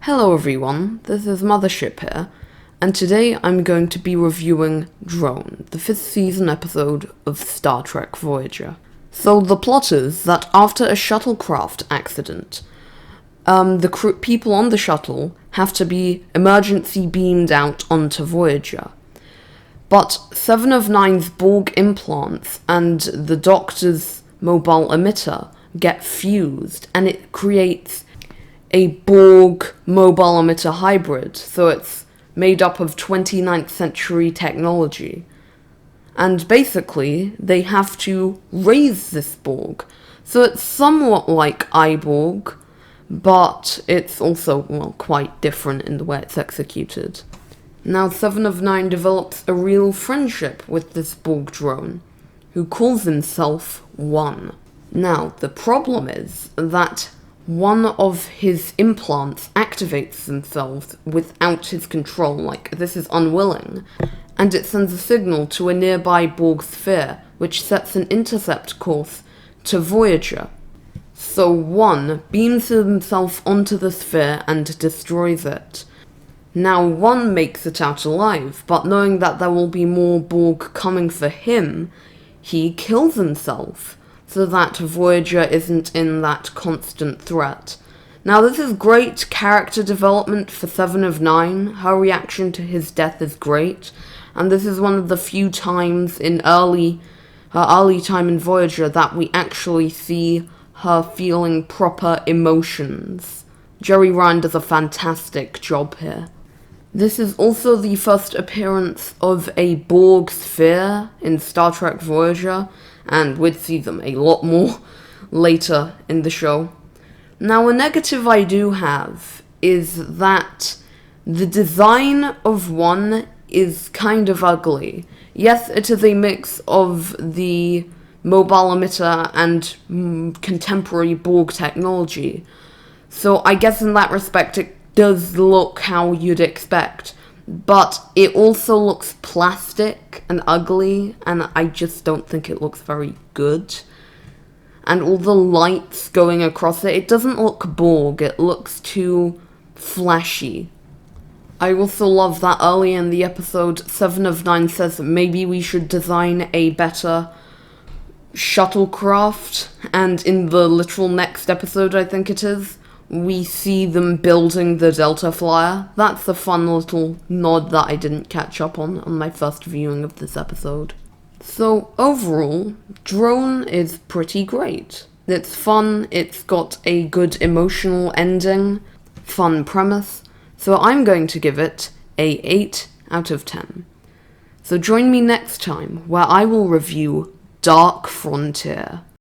Hello everyone, this is Mothership here, and today I'm going to be reviewing Drone, the 5th season episode of Star Trek Voyager. So the plot is that after a shuttlecraft accident, the people on the shuttle have to be emergency beamed out onto Voyager. But 7 of 9's Borg implants and the Doctor's mobile emitter get fused, and it creates a Borg mobile emitter hybrid, so it's made up of 29th century technology. And basically, they have to raise this Borg. So it's somewhat like iBorg, but it's also, quite different in the way it's executed. Now 7 of 9 develops a real friendship with this Borg drone, who calls himself One. Now, the problem is that one of his implants activates themselves without his control, like this is unwilling, and it sends a signal to a nearby Borg sphere, which sets an intercept course to Voyager. So One beams himself onto the sphere and destroys it. Now One makes it out alive, but knowing that there will be more Borg coming for him, he kills himself, so that Voyager isn't in that constant threat. Now this is great character development for 7 of 9, her reaction to his death is great, and this is one of the few times in her early time in Voyager that we actually see her feeling proper emotions. Jerry Ryan does a fantastic job here. This is also the first appearance of a Borg sphere in Star Trek Voyager, and we'd see them a lot more later in the show. Now, a negative I do have is that the design of One is kind of ugly. Yes, it is a mix of the mobile emitter and contemporary Borg technology, so I guess in that respect it does look how you'd expect, but it also looks plastic and ugly, and I just don't think it looks very good. And all the lights going across it doesn't look Borg, it looks too flashy. I also love that early in the episode, 7 of 9 says maybe we should design a better shuttlecraft, and in the literal next episode, I think it is, we see them building the Delta Flyer. That's a fun little nod that I didn't catch up on my first viewing of this episode. So overall, Drone is pretty great. It's fun, it's got a good emotional ending, fun premise, so I'm going to give it a 8 out of 10. So join me next time, where I will review Dark Frontier.